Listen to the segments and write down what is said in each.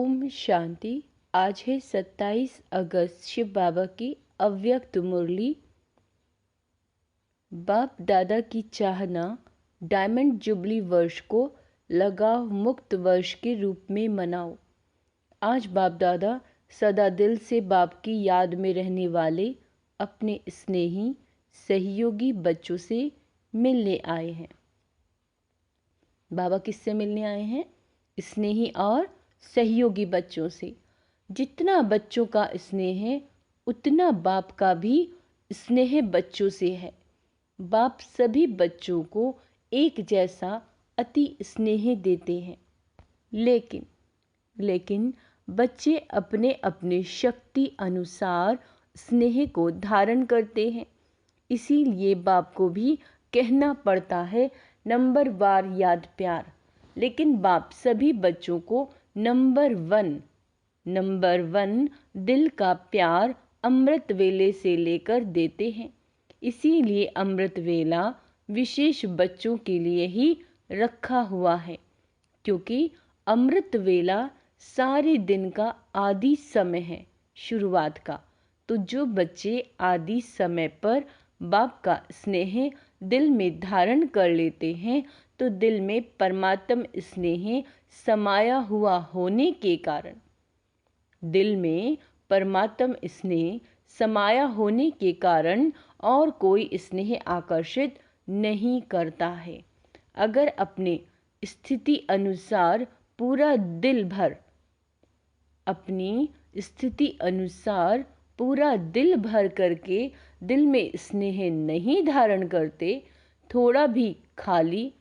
ओम शांति। आज है 27 अगस्त, शिव बाबा की अव्यक्त मुरली। बाप दादा की चाहना डायमंड जुबली वर्ष को लगाव मुक्त वर्ष के रूप में मनाओ। आज बाप दादा सदा दिल से बाप की याद में रहने वाले अपने स्नेही सहयोगी बच्चों से मिलने आए हैं। बाबा किससे मिलने आए हैं? स्नेही और सहयोगी बच्चों से। जितना बच्चों का स्नेह है उतना बाप का भी स्नेह बच्चों से है। बाप सभी बच्चों को एक जैसा अति स्नेह देते हैं, लेकिन बच्चे अपने अपने शक्ति अनुसार स्नेह को धारण करते हैं। इसीलिए बाप को भी कहना पड़ता है नंबरवार याद प्यार। लेकिन बाप सभी बच्चों को नंबर वन दिल का प्यार अमृत वेले से लेकर देते हैं। इसीलिए अमृत वेला विशेष बच्चों के लिए ही रखा हुआ है, क्योंकि अमृत वेला सारे दिन का आदि समय है, शुरुआत का। तो जो बच्चे आदि समय पर बाप का स्नेह दिल में धारण कर लेते हैं तो दिल में परमात्म स्नेह समाया हुआ होने के कारण और कोई स्नेह आकर्षित नहीं करता है। अगर अपने स्थिति अनुसार पूरा दिल भर करके दिल में स्नेह नहीं धारण करते, थोड़ा भी खाली,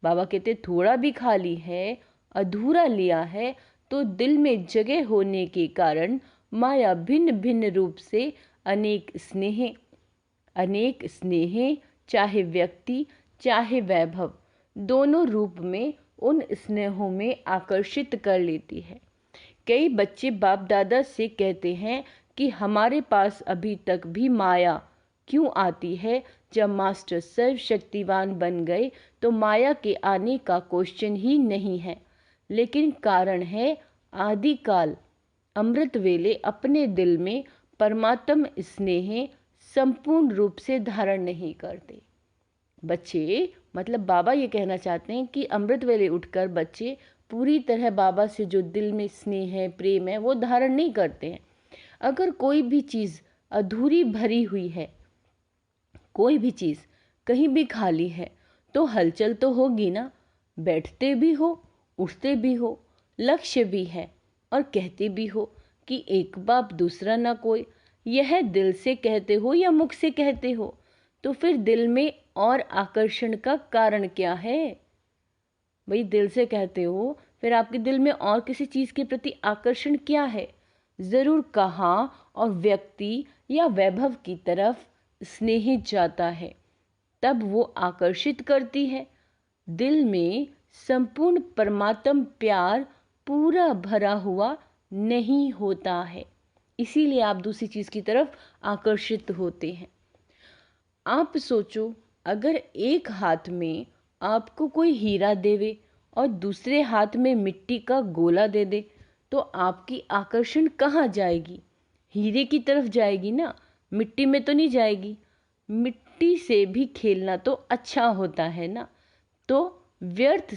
बाबा कहते थोड़ा भी खाली है, अधूरा लिया है, तो दिल में जगह होने के कारण माया भिन्न भिन्न रूप से अनेक स्नेह चाहे व्यक्ति चाहे वैभव, दोनों रूप में उन स्नेहों में आकर्षित कर लेती है। कई बच्चे बाप दादा से कहते हैं कि हमारे पास अभी तक भी माया क्यों आती है? जब मास्टर सर्वशक्तिवान बन गए तो माया के आने का क्वेश्चन ही नहीं है। लेकिन कारण है आदिकाल अमृत वेले अपने दिल में परमात्म स्नेह संपूर्ण रूप से धारण नहीं करते। बच्चे मतलब बाबा ये कहना चाहते हैं कि अमृत वेले उठकर बच्चे पूरी तरह बाबा से जो दिल में स्नेह है, प्रेम है, वो धारण नहीं करते हैं। अगर कोई भी चीज़ अधूरी भरी हुई है, कोई भी चीज़ कहीं भी खाली है, तो हलचल तो होगी ना। बैठते भी हो, उठते भी हो, लक्ष्य भी है और कहते भी हो कि एक बाप दूसरा ना कोई। यह दिल से कहते हो या मुख से कहते हो, तो फिर दिल में और आकर्षण का कारण क्या है? भाई दिल से कहते हो, फिर आपके दिल में और किसी चीज़ के प्रति आकर्षण क्या है? ज़रूर कहाँ और व्यक्ति या वैभव की तरफ स्नेह जाता है, तब वो आकर्षित करती है। दिल में संपूर्ण परमात्म प्यार पूरा भरा हुआ नहीं होता है, इसीलिए आप दूसरी चीज़ की तरफ आकर्षित होते हैं। आप सोचो, अगर एक हाथ में आपको कोई हीरा देवे और दूसरे हाथ में मिट्टी का गोला दे दे, तो आपकी आकर्षण कहाँ जाएगी? हीरे की तरफ जाएगी ना, मिट्टी में तो नहीं जाएगी। मिट्टी से भी खेलना तो अच्छा होता है ना। तो व्यर्थ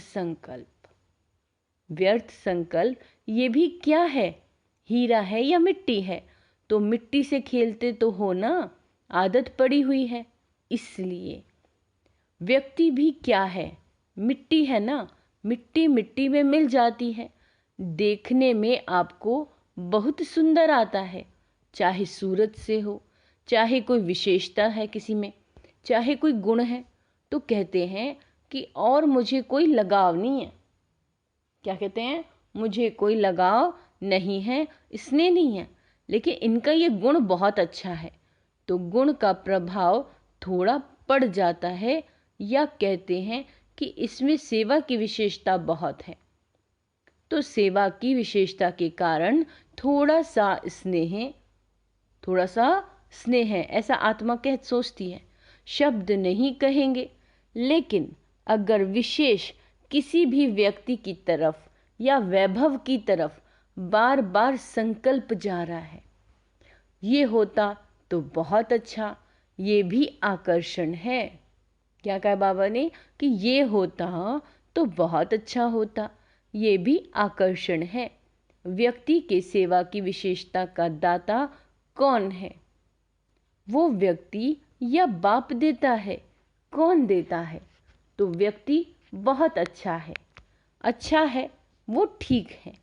संकल्प ये भी क्या है? हीरा है या मिट्टी है? तो मिट्टी से खेलते तो हो ना, आदत पड़ी हुई है। इसलिए व्यक्ति भी क्या है? मिट्टी है ना। मिट्टी में मिल जाती है। देखने में आपको बहुत सुंदर आता है, चाहे सूरत से हो, चाहे कोई विशेषता है किसी में, चाहे कोई गुण है, तो कहते हैं कि और मुझे कोई लगाव नहीं है। क्या कहते हैं? मुझे कोई लगाव नहीं है, स्नेह नहीं है, लेकिन इनका ये गुण बहुत अच्छा है, तो गुण का प्रभाव थोड़ा पड़ जाता है। या कहते हैं कि इसमें सेवा की विशेषता बहुत है, तो सेवा की विशेषता के कारण थोड़ा सा स्नेह है, ऐसा आत्मा सोचती है। शब्द नहीं कहेंगे, लेकिन अगर विशेष किसी भी व्यक्ति की तरफ या वैभव की तरफ बार बार संकल्प जा रहा है, ये होता तो बहुत अच्छा, ये भी आकर्षण है। क्या कहा बाबा ने कि ये होता तो बहुत अच्छा होता, ये भी आकर्षण है। व्यक्ति के सेवा की विशेषता का दाता कौन है? वो व्यक्ति या बाप देता है? कौन देता है? तो व्यक्ति बहुत अच्छा है, अच्छा है, वो ठीक है।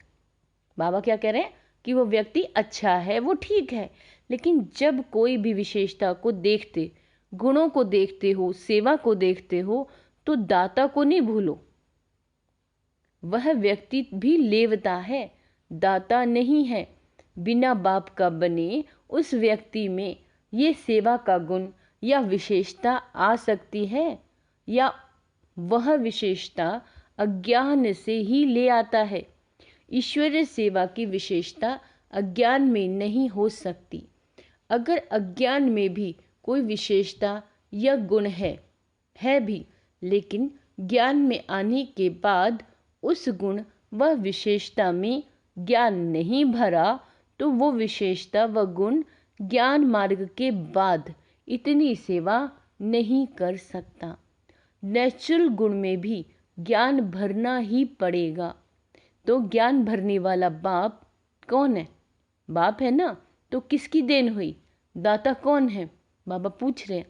बाबा क्या कह रहे हैं कि वो व्यक्ति अच्छा है, वो ठीक है, लेकिन जब कोई भी विशेषता को देखते, गुणों को देखते हो, सेवा को देखते हो, तो दाता को नहीं भूलो। वह व्यक्ति भी लेवता है, दाता नहीं है। बिना बाप का बने उस व्यक्ति में ये सेवा का गुण या विशेषता आ सकती है, या वह विशेषता अज्ञान से ही ले आता है। ईश्वरीय सेवा की विशेषता अज्ञान में नहीं हो सकती। अगर अज्ञान में भी कोई विशेषता या गुण है भी, लेकिन ज्ञान में आने के बाद उस गुण व विशेषता में ज्ञान नहीं भरा, तो वो विशेषता व गुण ज्ञान मार्ग के बाद इतनी सेवा नहीं कर सकता। नेचुरल गुण में भी ज्ञान भरना ही पड़ेगा। तो ज्ञान भरने वाला बाप कौन है? बाप है ना, तो किसकी देन हुई? दाता कौन है? बाबा पूछ रहे हैं।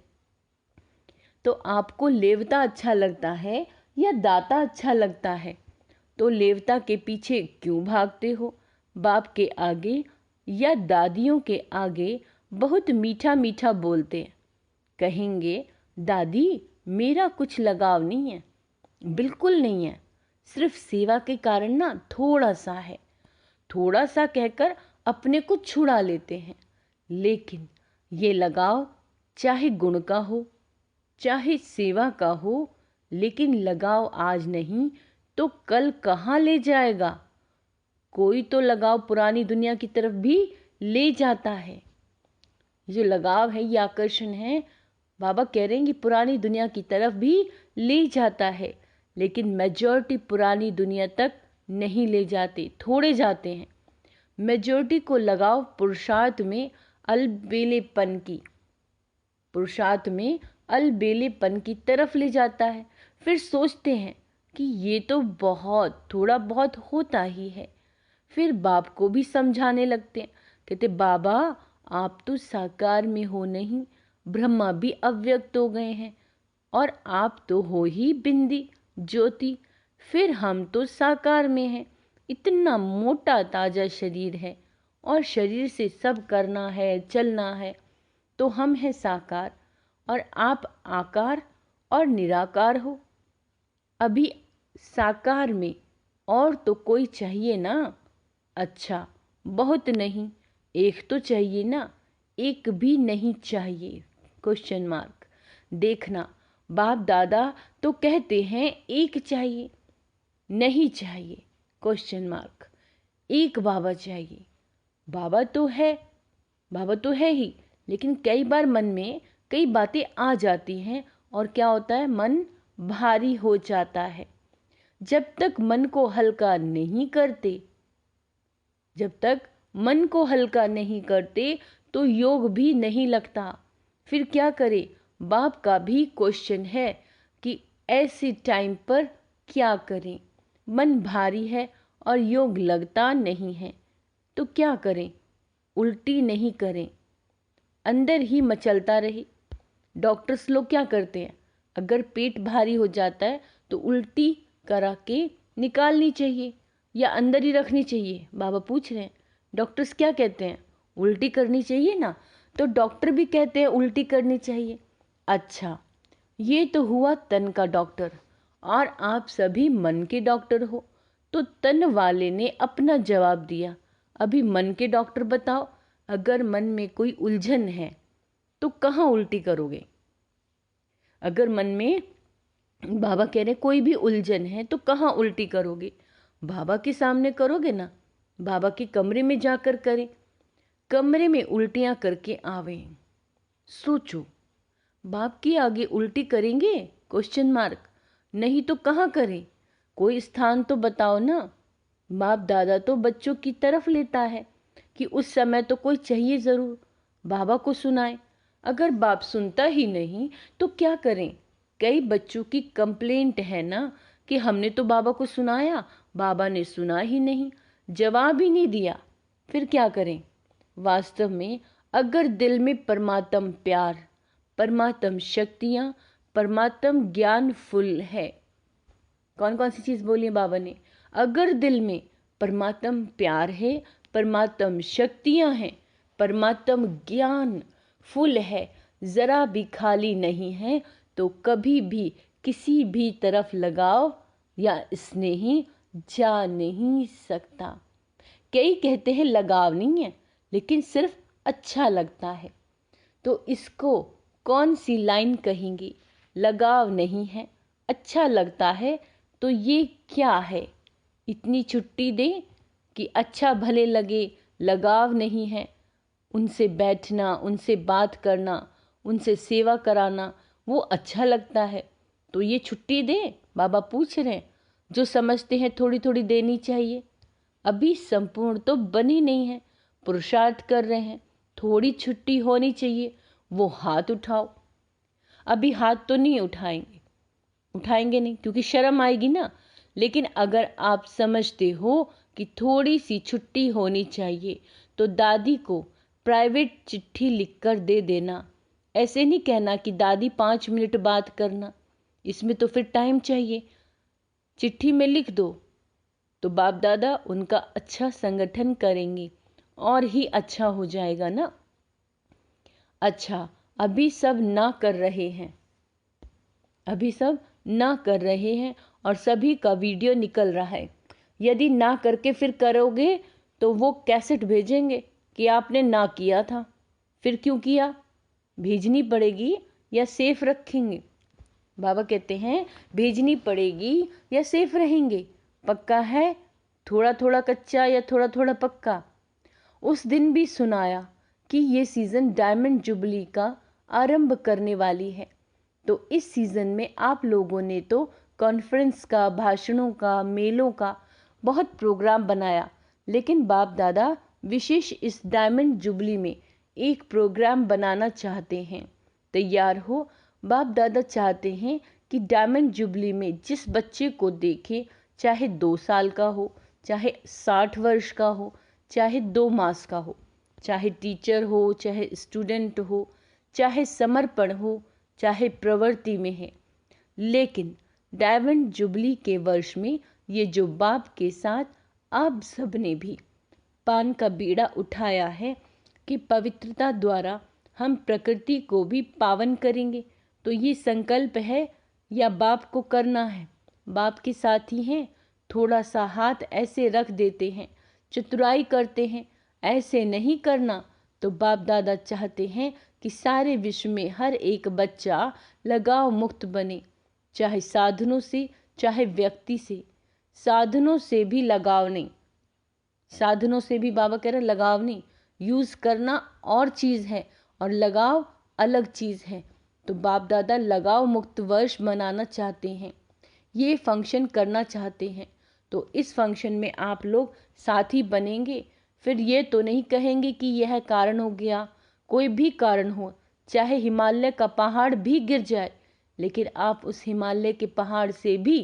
तो आपको लेवता अच्छा लगता है या दाता अच्छा लगता है? तो लेवता के पीछे क्यों भागते हो? बाप के आगे या दादियों के आगे बहुत मीठा मीठा बोलते हैं, कहेंगे दादी मेरा कुछ लगाव नहीं है, बिल्कुल नहीं है, सिर्फ सेवा के कारण ना थोड़ा सा है। थोड़ा सा कहकर अपने को छुड़ा लेते हैं, लेकिन ये लगाव चाहे गुण का हो चाहे सेवा का हो, लेकिन लगाव आज नहीं तो कल कहाँ ले जाएगा? कोई तो लगाव पुरानी दुनिया की तरफ भी ले जाता है। जो लगाव है, ये आकर्षण है, बाबा कह रहे हैं कि पुरानी दुनिया की तरफ भी ले जाता है, लेकिन मेजॉरिटी पुरानी दुनिया तक नहीं ले जाते, थोड़े जाते हैं। मेजॉरिटी को लगाव पुरुषार्थ में अलबेलेपन की तरफ ले जाता है। फिर सोचते हैं कि ये तो बहुत थोड़ा बहुत होता ही है। फिर बाप को भी समझाने लगते हैं, कहते बाबा आप तो साकार में हो नहीं, ब्रह्मा भी अव्यक्त हो गए हैं और आप तो हो ही बिंदी ज्योति, फिर हम तो साकार में हैं। इतना मोटा ताजा शरीर है और शरीर से सब करना है, चलना है, तो हम हैं साकार और आप आकार और निराकार हो। अभी साकार में और तो कोई चाहिए ना? अच्छा, बहुत नहीं, एक तो चाहिए ना? एक भी नहीं चाहिए? Question mark. देखना, बाप दादा तो कहते हैं एक चाहिए, नहीं चाहिए? Question mark. एक बाबा चाहिए। बाबा तो है ही, लेकिन कई बार मन में कई बातें आ जाती हैं और क्या होता है, मन भारी हो जाता है। जब तक मन को हल्का नहीं करते तो योग भी नहीं लगता। फिर क्या करें? बाप का भी क्वेश्चन है कि ऐसे टाइम पर क्या करें? मन भारी है और योग लगता नहीं है, तो क्या करें? उल्टी नहीं करें, अंदर ही मचलता रहे। डॉक्टर्स लोग क्या करते हैं? अगर पेट भारी हो जाता है तो उल्टी करा के निकालनी चाहिए या अंदर ही रखनी चाहिए? बाबा पूछ रहे हैं। डॉक्टर्स क्या कहते हैं? उल्टी करनी चाहिए ना, तो डॉक्टर भी कहते हैं उल्टी करनी चाहिए। अच्छा, ये तो हुआ तन का डॉक्टर और आप सभी मन के डॉक्टर हो। तो तन वाले ने अपना जवाब दिया, अभी मन के डॉक्टर बताओ, अगर मन में कोई उलझन है तो कहाँ उल्टी करोगे? अगर मन में, बाबा कह रहे कोई भी उलझन है तो कहाँ उल्टी करोगे? बाबा के सामने करोगे ना, बाबा के कमरे में जाकर करें, कमरे में उल्टियां करके आवे। सोचो, बाप के आगे उल्टी करेंगे? Question mark. नहीं तो कहाँ करें? कोई स्थान तो बताओ ना। बाप दादा तो बच्चों की तरफ लेता है कि उस समय तो कोई चाहिए ज़रूर, बाबा को सुनाए। अगर बाप सुनता ही नहीं तो क्या करें? कई बच्चों की कंप्लेंट है ना कि हमने तो बाबा को सुनाया, बाबा ने सुना ही नहीं, जवाब ही नहीं दिया। फिर क्या करें? वास्तव में अगर दिल में परमात्म प्यार, परमात्म शक्तियाँ, परमात्म ज्ञान फुल है। कौन कौन सी चीज़ बोली है बाबा ने? अगर दिल में परमात्म प्यार है, परमात्म शक्तियाँ हैं, परमात्म ज्ञान फुल है, ज़रा भी खाली नहीं है, तो कभी भी किसी भी तरफ लगाव या स्नेही जा नहीं सकता। कई कहते हैं लगाव नहीं है, लेकिन सिर्फ अच्छा लगता है। तो इसको कौन सी लाइन कहेंगे? लगाव नहीं है, अच्छा लगता है, तो ये क्या है? इतनी छुट्टी दें कि अच्छा भले लगे, लगाव नहीं है। उनसे बैठना, उनसे बात करना, उनसे सेवा कराना, वो अच्छा लगता है, तो ये छुट्टी दें? बाबा पूछ रहे हैं। जो समझते हैं थोड़ी थोड़ी देनी चाहिए। अभी संपूर्ण तो बनी नहीं है, पुरुषार्थ कर रहे हैं, थोड़ी छुट्टी होनी चाहिए। वो हाथ उठाओ। अभी हाथ तो नहीं उठाएंगे नहीं, क्योंकि शर्म आएगी ना। लेकिन अगर आप समझते हो कि थोड़ी सी छुट्टी होनी चाहिए, तो दादी को प्राइवेट चिट्ठी लिखकर दे देना। ऐसे नहीं कहना कि दादी 5 मिनट बात करना, इसमें तो फिर टाइम चाहिए। चिट्ठी में लिख दो, तो बाप दादा उनका अच्छा संगठन करेंगे और ही अच्छा हो जाएगा ना। अच्छा, अभी सब ना कर रहे हैं, अभी सब ना कर रहे हैं और सभी का वीडियो निकल रहा है। यदि ना करके फिर करोगे तो वो कैसेट भेजेंगे कि आपने ना किया था, फिर क्यों किया? भेजनी पड़ेगी या सेफ रखेंगे? बाबा कहते हैं भेजनी पड़ेगी या सेफ रहेंगे? पक्का है? थोड़ा थोड़ा कच्चा या थोड़ा थोड़ा पक्का? उस दिन भी सुनाया कि ये सीज़न डायमंड जुबली का आरंभ करने वाली है। तो इस सीज़न में आप लोगों ने तो कॉन्फ्रेंस का, भाषणों का, मेलों का बहुत प्रोग्राम बनाया, लेकिन बाप दादा विशेष इस डायमंड जुबली में एक प्रोग्राम बनाना चाहते हैं। तैयार हो? बाप दादा चाहते हैं कि डायमंड जुबली में जिस बच्चे को देखे, चाहे 2 साल का हो, चाहे 60 वर्ष का हो, चाहे 2 मास का हो, चाहे टीचर हो, चाहे स्टूडेंट हो, चाहे समर्पण हो, चाहे प्रवृत्ति में है, लेकिन डायमंड जुबली के वर्ष में ये जो बाप के साथ आप सब ने भी पान का बीड़ा उठाया है कि पवित्रता द्वारा हम प्रकृति को भी पावन करेंगे, तो ये संकल्प है या बाप को करना है? बाप के साथ ही हैं, थोड़ा सा हाथ ऐसे रख देते हैं, चतुराई करते हैं। ऐसे नहीं करना। तो बाप दादा चाहते हैं कि सारे विश्व में हर एक बच्चा लगाव मुक्त बने, चाहे साधनों से, चाहे व्यक्ति से। साधनों से भी लगाव नहीं, साधनों से भी बाबा कह रहे लगाव नहीं। यूज़ करना और चीज़ है और लगाव अलग चीज़ है। तो बाप दादा लगाव मुक्त वर्ष मनाना चाहते हैं, ये फंक्शन करना चाहते हैं। तो इस फंक्शन में आप लोग साथी बनेंगे। फिर ये तो नहीं कहेंगे कि यह कारण हो गया। कोई भी कारण हो, चाहे हिमालय का पहाड़ भी गिर जाए, लेकिन आप उस हिमालय के पहाड़ से भी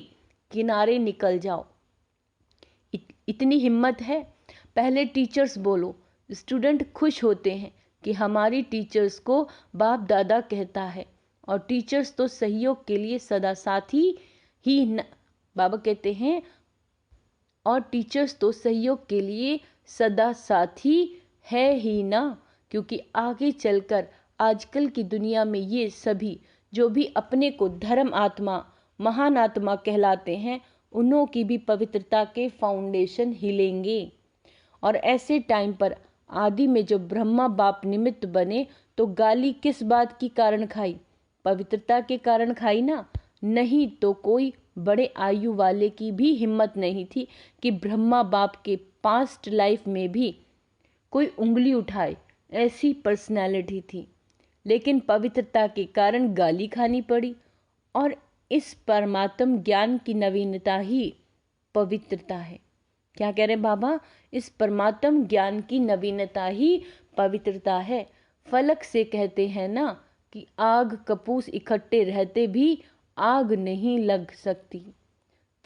किनारे निकल जाओ। इतनी हिम्मत है। पहले टीचर्स बोलो। स्टूडेंट खुश होते हैं कि हमारी टीचर्स को बाप दादा कहता है, और टीचर्स तो सहयोग के लिए सदा साथी ही बाबा कहते हैं, और टीचर्स तो सहयोग के लिए सदा साथी है ही ना। क्योंकि आगे चलकर आजकल की दुनिया में ये सभी जो भी अपने को धर्म आत्मा, महान आत्मा कहलाते हैं, उन्हों की भी पवित्रता के फाउंडेशन हिलेंगे। और ऐसे टाइम पर आदि में जो ब्रह्मा बाप निमित्त बने, तो गाली किस बात की कारण खाई? पवित्रता के कारण खाई ना। नहीं तो कोई बड़े आयु वाले की भी हिम्मत नहीं थी कि ब्रह्मा बाप के पास्ट लाइफ में भी कोई उंगली उठाए, ऐसी पर्सनैलिटी थी। लेकिन पवित्रता के कारण गाली खानी पड़ी। और इस परमात्म ज्ञान की नवीनता ही पवित्रता है। क्या कह रहे बाबा? इस परमात्म ज्ञान की नवीनता ही पवित्रता है। फलक से कहते हैं ना कि आग कपूस इकट्ठे रहते भी आग नहीं लग सकती।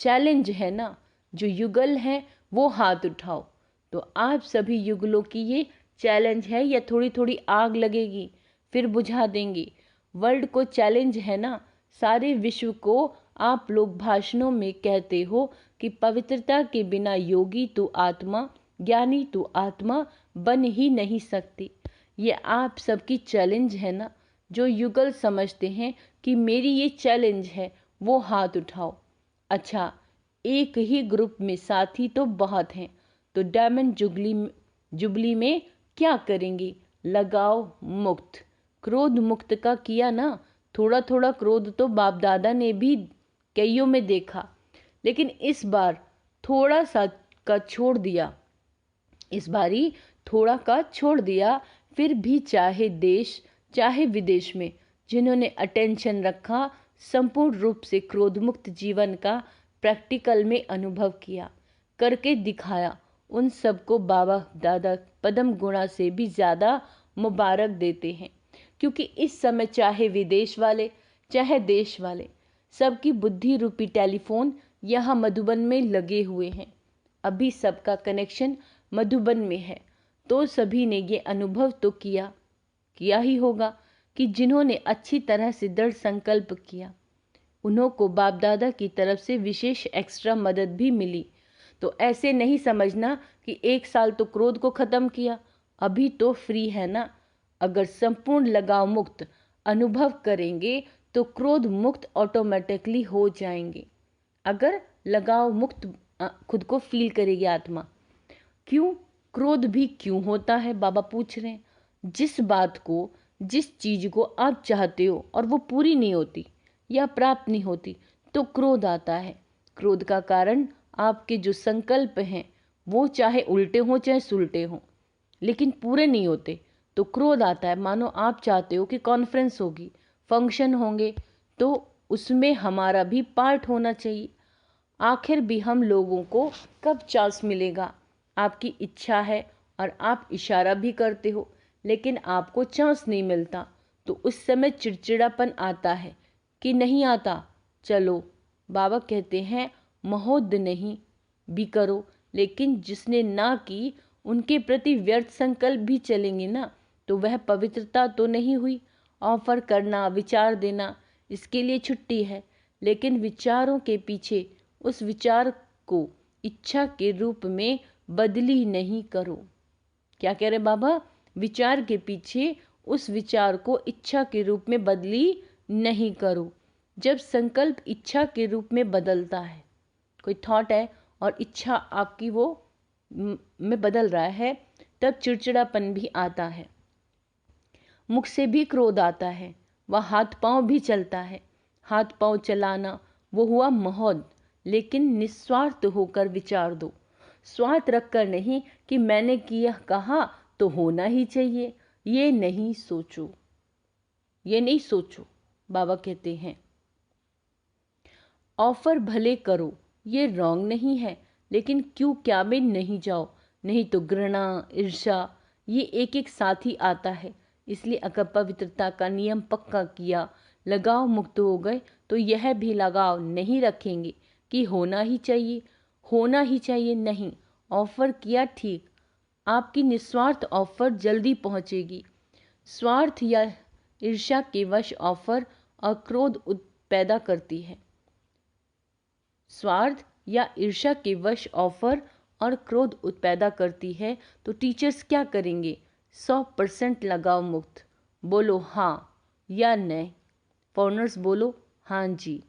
चैलेंज है ना, जो युगल है वो हाथ उठाओ। तो आप सभी युगलों की ये चैलेंज है, या थोड़ी थोड़ी आग लगेगी फिर बुझा देंगे। वर्ल्ड को चैलेंज है ना, सारे विश्व को आप लोग भाषणों में कहते हो कि पवित्रता के बिना योगी तो आत्मा, ज्ञानी तो आत्मा बन ही नहीं सकती। ये आप सबकी चैलेंज है ना। जो युगल समझते हैं कि मेरी ये चैलेंज है वो हाथ उठाओ। अच्छा, एक ही ग्रुप में साथी तो बहुत हैं, तो डायमंड जुबली में क्या करेंगे? लगाओ मुक्त, क्रोध मुक्त का किया ना। थोड़ा थोड़ा क्रोध तो बाप दादा ने भी कईयों में देखा, लेकिन इस बार थोड़ा सा का छोड़ दिया। इस बारी थोड़ा का छोड़ दिया। फिर भी चाहे देश चाहे विदेश में जिन्होंने अटेंशन रखा, संपूर्ण रूप से क्रोध मुक्त जीवन का प्रैक्टिकल में अनुभव किया, करके दिखाया, उन सबको बाबा दादा पद्म गुणा से भी ज़्यादा मुबारक देते हैं। क्योंकि इस समय चाहे विदेश वाले चाहे देश वाले, सबकी बुद्धि रूपी टेलीफोन यहाँ मधुबन में लगे हुए हैं। अभी सबका कनेक्शन मधुबन में है, तो सभी ने ये अनुभव तो किया ही होगा कि जिन्होंने अच्छी तरह से दृढ़ संकल्प किया, उन्हों को बाप दादा की तरफ से विशेष एक्स्ट्रा मदद भी मिली। तो ऐसे नहीं समझना कि 1 साल तो क्रोध को ख़त्म किया, अभी तो फ्री है ना। अगर संपूर्ण लगाव मुक्त अनुभव करेंगे तो क्रोध मुक्त ऑटोमेटिकली हो जाएंगे। अगर लगाव मुक्त खुद को फील करेगी आत्मा। क्यों क्रोध भी क्यों होता है? बाबा पूछ रहे हैं। जिस बात को, जिस चीज को आप चाहते हो और वो पूरी नहीं होती या प्राप्त नहीं होती, तो क्रोध आता है। क्रोध का कारण आपके जो संकल्प हैं वो चाहे उल्टे हों चाहे सुलटे हों, लेकिन पूरे नहीं होते तो क्रोध आता है। मानो आप चाहते हो कि कॉन्फ्रेंस होगी, फंक्शन होंगे, तो उसमें हमारा भी पार्ट होना चाहिए। आखिर भी हम लोगों को कब चांस मिलेगा? आपकी इच्छा है और आप इशारा भी करते हो, लेकिन आपको चांस नहीं मिलता, तो उस समय चिड़चिड़ापन आता है कि नहीं आता। चलो, बाबा कहते हैं महोद नहीं भी करो, लेकिन जिसने ना की उनके प्रति व्यर्थ संकल्प भी चलेंगे ना, तो वह पवित्रता तो नहीं हुई। ऑफर करना, विचार देना, इसके लिए छुट्टी है, लेकिन विचारों के पीछे उस विचार को इच्छा के रूप में बदली नहीं करो। क्या कह रहे बाबा? विचार के पीछे उस विचार को इच्छा के रूप में बदली नहीं करो। जब संकल्प इच्छा के रूप में बदलता है, कोई थॉट है और इच्छा आपकी वो में बदल रहा है, तब चिड़चिड़ापन भी आता है, मुख से भी क्रोध आता है, वह हाथ पांव भी चलता है। हाथ पांव चलाना वो हुआ महोद, लेकिन निस्वार्थ होकर विचार दो। स्वार्थ रखकर नहीं कि मैंने किया कहा तो होना ही चाहिए, ये नहीं सोचो, ये नहीं सोचो। बाबा कहते हैं ऑफर भले करो, ये रॉन्ग नहीं है, लेकिन क्यों क्या में नहीं जाओ, नहीं तो घृणा, ईर्ष्या, ये एक एक साथ ही आता है। इसलिए अगर पवित्रता का नियम पक्का किया, लगाव मुक्त हो गए, तो यह भी लगाव नहीं रखेंगे कि होना ही चाहिए, होना ही चाहिए। नहीं, ऑफर किया ठीक, आपकी निस्वार्थ ऑफर जल्दी पहुंचेगी। स्वार्थ या ईर्ष्या के वश ऑफर और क्रोध पैदा करती है। स्वार्थ या ईर्ष्या के वश ऑफर और क्रोध पैदा करती है। तो टीचर्स क्या करेंगे? 100% लगाव मुक्त। बोलो हाँ या नहीं, फॉरनर्स बोलो हाँ जी।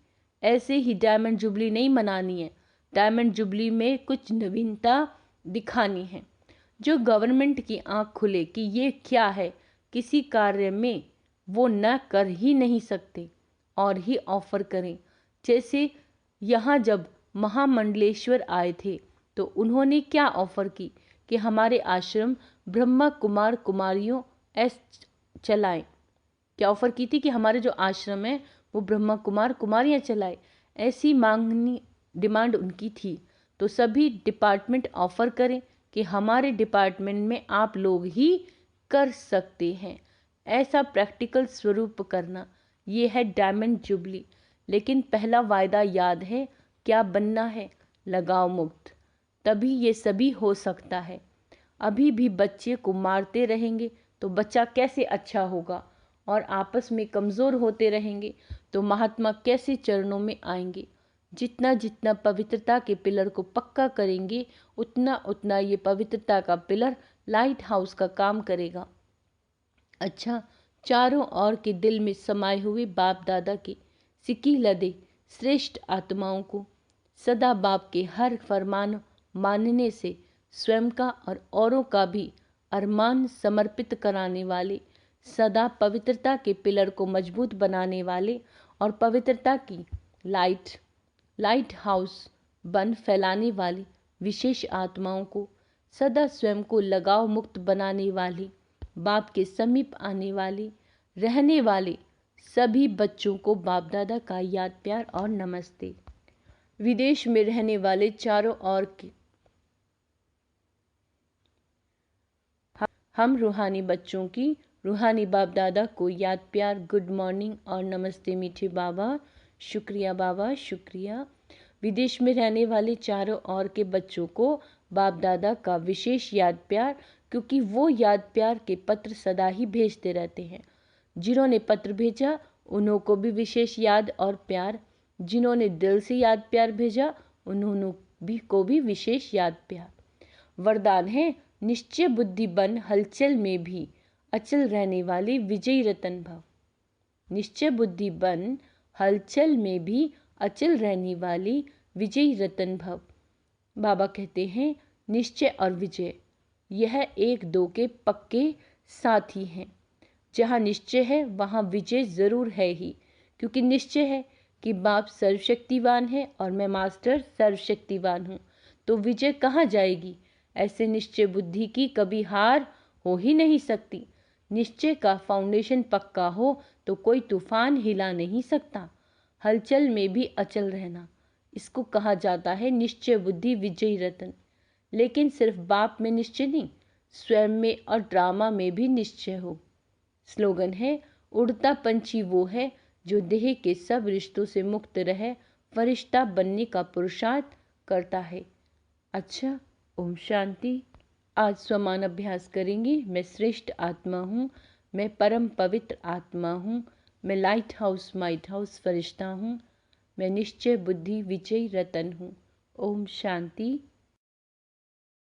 ऐसे ही डायमंड जुबली नहीं मनानी है, डायमंड जुबली में कुछ नवीनता दिखानी है। जो गवर्नमेंट की आंख खुले कि ये क्या है, किसी कार्य में वो न कर ही नहीं सकते और ही ऑफर करें। जैसे यहाँ जब महामंडलेश्वर आए थे तो उन्होंने क्या ऑफर की कि हमारे आश्रम ब्रह्मा कुमार कुमारियों चलाएं। क्या ऑफर की थी कि हमारे जो आश्रम है वो ब्रह्मा कुमार कुमारियाँ चलाए, ऐसी मांगनी डिमांड उनकी थी। तो सभी डिपार्टमेंट ऑफर करें कि हमारे डिपार्टमेंट में आप लोग ही कर सकते हैं। ऐसा प्रैक्टिकल स्वरूप करना, ये है डायमंड जुबली। लेकिन पहला वायदा याद है, क्या बनना है? लगाव मुक्त। तभी ये सभी हो सकता है। अभी भी बच्चे को मारते रहेंगे तो बच्चा कैसे अच्छा होगा, और आपस में कमज़ोर होते रहेंगे तो महात्मा कैसे चरणों में आएंगे। जितना जितना पवित्रता के पिलर को पक्का करेंगे, उतना उतना ये पवित्रता का पिलर लाइट हाउस का काम करेगा। अच्छा, चारों ओर के दिल में समाये हुए बाप दादा के सिकी लदे श्रेष्ठ आत्माओं को सदा बाप के हर फरमान मानने से स्वयं का और औरों का भी अरमान समर्पित कराने वाले, सदा पवित्रता के पिलर को मजबूत बनाने वाले और पवित्रता की लाइट हाउस बन फैलाने वाली विशेष आत्माओं को, सदा स्वयं को लगाव मुक्त बनाने वाली, बाप के समीप आने वाली रहने वाले सभी बच्चों को बाप दादा का याद प्यार और नमस्ते। विदेश में रहने वाले चारों ओर के हम रूहानी बच्चों की रूहानी बाप दादा को याद प्यार, गुड मॉर्निंग और नमस्ते मीठे बाबा, शुक्रिया बाबा, शुक्रिया। विदेश में रहने वाले चारों ओर के बच्चों को बाप दादा का विशेष याद प्यार, क्योंकि वो याद प्यार के पत्र सदा ही भेजते रहते हैं। जिन्होंने पत्र भेजा उन्हों को भी विशेष याद और प्यार, जिन्होंने दिल से याद प्यार भेजा उन्होंने को भी विशेष याद प्यार। वरदान है, निश्चय बुद्धि बन हलचल में भी अचल रहने वाली विजयी रतन भव। निश्चय बुद्धि बन हलचल में भी अचल रहने वाली विजयी रतन भव। बाबा कहते हैं, निश्चय और विजय यह एक दो के पक्के साथी हैं। जहाँ निश्चय है वहाँ विजय ज़रूर है ही, क्योंकि निश्चय है कि बाप सर्वशक्तिवान है और मैं मास्टर सर्वशक्तिवान हूँ, तो विजय कहाँ जाएगी? ऐसे निश्चय बुद्धि की कभी हार हो ही नहीं सकती। निश्चय का फाउंडेशन पक्का हो तो कोई तूफान हिला नहीं सकता। हलचल में भी अचल रहना, इसको कहा जाता है निश्चय बुद्धि विजयी रतन। लेकिन सिर्फ बाप में निश्चय नहीं, स्वयं में और ड्रामा में भी निश्चय हो। स्लोगन है, उड़ता पंछी वो है जो देह के सब रिश्तों से मुक्त रहे, फरिश्ता बनने का पुरुषार्थ करता है। अच्छा, ओम शांति। आज स्वमान अभ्यास करेंगे। मैं श्रेष्ठ आत्मा हूँ, मैं परम पवित्र आत्मा हूँ, मैं लाइट हाउस फरिश्ता हूँ, मैं निश्चय बुद्धि विजयी रतन हूँ। ओम शांति।